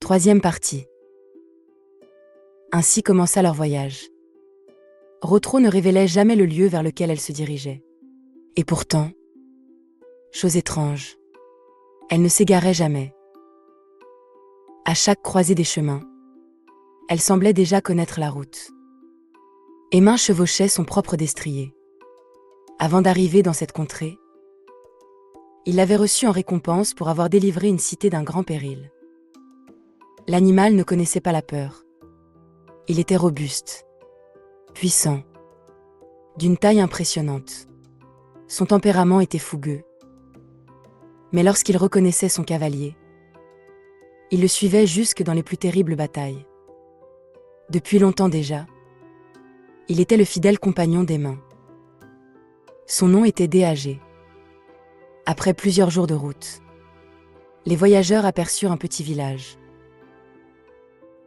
Troisième partie. Ainsi commença leur voyage. Rotro ne révélait jamais le lieu vers lequel elle se dirigeait. Et pourtant, chose étrange, elle ne s'égarait jamais. À chaque croisée des chemins, elle semblait déjà connaître la route. Emma chevauchait son propre destrier. Avant d'arriver dans cette contrée, il l'avait reçue en récompense pour avoir délivré une cité d'un grand péril. L'animal ne connaissait pas la peur. Il était robuste, puissant, d'une taille impressionnante. Son tempérament était fougueux. Mais lorsqu'il reconnaissait son cavalier, il le suivait jusque dans les plus terribles batailles. Depuis longtemps déjà, il était le fidèle compagnon d'Emma. Son nom était Déagé. Après plusieurs jours de route, les voyageurs aperçurent un petit village.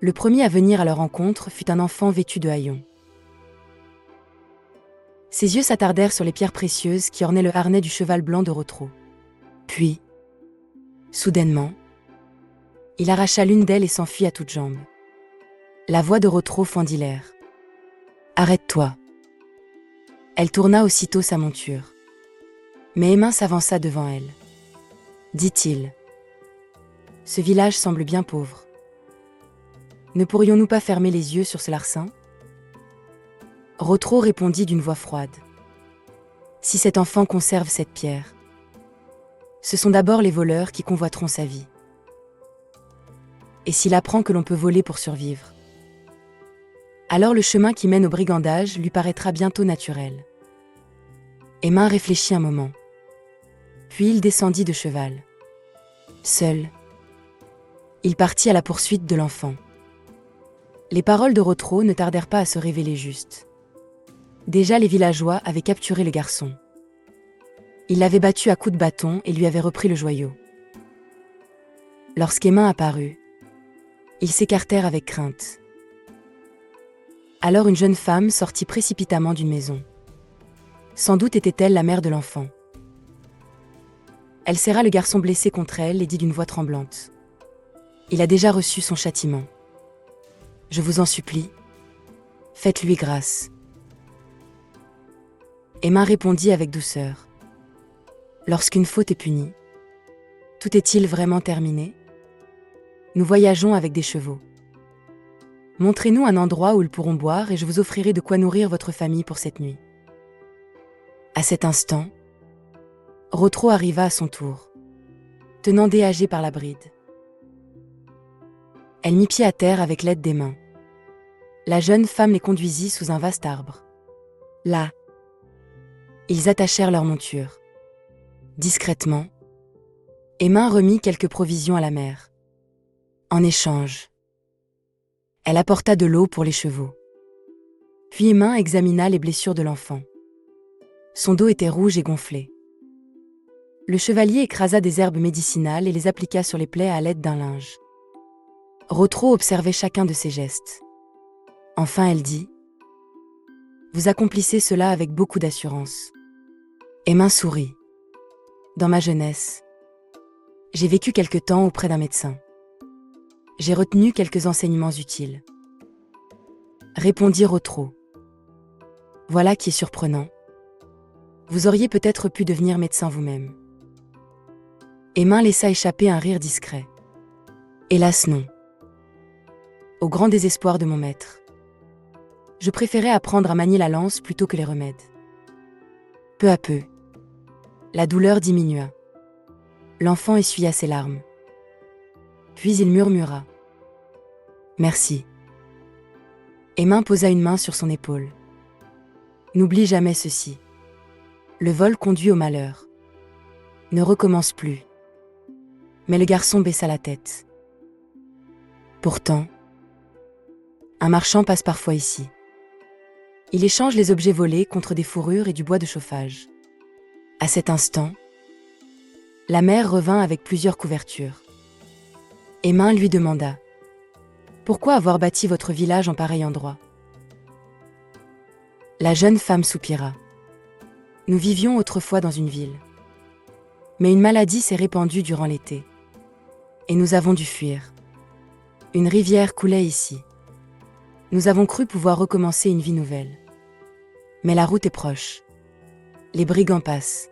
Le premier à venir à leur rencontre fut un enfant vêtu de haillons. Ses yeux s'attardèrent sur les pierres précieuses qui ornaient le harnais du cheval blanc de Rotro. Puis, soudainement, il arracha l'une d'elles et s'enfuit à toutes jambes. La voix de Rotro fendit l'air. « Arrête-toi !» Elle tourna aussitôt sa monture. Mais Emma s'avança devant elle. Dit-il, « Ce village semble bien pauvre. Ne pourrions-nous pas fermer les yeux sur ce larcin ?» Rotro répondit d'une voix froide. « Si cet enfant conserve cette pierre, ce sont d'abord les voleurs qui convoiteront sa vie. Et s'il apprend que l'on peut voler pour survivre, alors le chemin qui mène au brigandage lui paraîtra bientôt naturel. » Emma réfléchit un moment. Puis il descendit de cheval. Seul, il partit à la poursuite de l'enfant. Les paroles de Rotro ne tardèrent pas à se révéler justes. Déjà les villageois avaient capturé le garçon. Ils l'avaient battu à coups de bâton et lui avaient repris le joyau. Lorsqu'Emma apparut, ils s'écartèrent avec crainte. Alors une jeune femme sortit précipitamment d'une maison. Sans doute était-elle la mère de l'enfant. Elle serra le garçon blessé contre elle et dit d'une voix tremblante. « Il a déjà reçu son châtiment. Je vous en supplie, faites-lui grâce. » Emma répondit avec douceur. « Lorsqu'une faute est punie, tout est-il vraiment terminé ? Nous voyageons avec des chevaux. Montrez-nous un endroit où ils pourront boire et je vous offrirai de quoi nourrir votre famille pour cette nuit. » À cet instant, Rotro arriva à son tour, tenant Déagé par la bride. Elle mit pied à terre avec l'aide des mains. La jeune femme les conduisit sous un vaste arbre. Là, ils attachèrent leur monture. Discrètement, Emma remit quelques provisions à la mère. En échange, elle apporta de l'eau pour les chevaux. Puis Emma examina les blessures de l'enfant. Son dos était rouge et gonflé. Le chevalier écrasa des herbes médicinales et les appliqua sur les plaies à l'aide d'un linge. Rotro observait chacun de ses gestes. Enfin, elle dit « Vous accomplissez cela avec beaucoup d'assurance. » Emma sourit. « Dans ma jeunesse, j'ai vécu quelque temps auprès d'un médecin. J'ai retenu quelques enseignements utiles. » Répondit Rotro. « Voilà qui est surprenant. Vous auriez peut-être pu devenir médecin vous-même. » Emma laissa échapper un rire discret. « Hélas non. Au grand désespoir de mon maître. Je préférais apprendre à manier la lance plutôt que les remèdes. » Peu à peu, la douleur diminua. L'enfant essuya ses larmes. Puis il murmura. « Merci. » Emma posa une main sur son épaule. « N'oublie jamais ceci. Le vol conduit au malheur. Ne recommence plus. » Mais le garçon baissa la tête. Pourtant, un marchand passe parfois ici. Il échange les objets volés contre des fourrures et du bois de chauffage. À cet instant, la mère revint avec plusieurs couvertures. Emma lui demanda « Pourquoi avoir bâti votre village en pareil endroit ?» La jeune femme soupira. « Nous vivions autrefois dans une ville. Mais une maladie s'est répandue durant l'été. Et nous avons dû fuir. Une rivière coulait ici. Nous avons cru pouvoir recommencer une vie nouvelle. Mais la route est proche. Les brigands passent.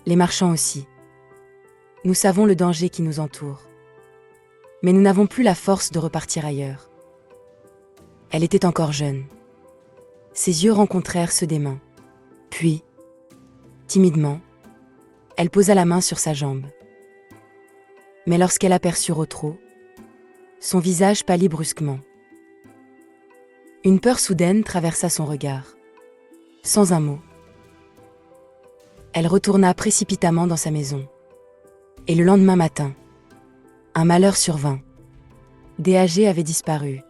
Les marchands aussi. Nous savons le danger qui nous entoure. Mais nous n'avons plus la force de repartir ailleurs. Elle était encore jeune. Ses yeux rencontrèrent ceux des mains. Puis, timidement, elle posa la main sur sa jambe. Mais lorsqu'elle aperçut Rotro, son visage pâlit brusquement. Une peur soudaine traversa son regard. Sans un mot, elle retourna précipitamment dans sa maison. Et le lendemain matin, un malheur survint. DAG avait disparu.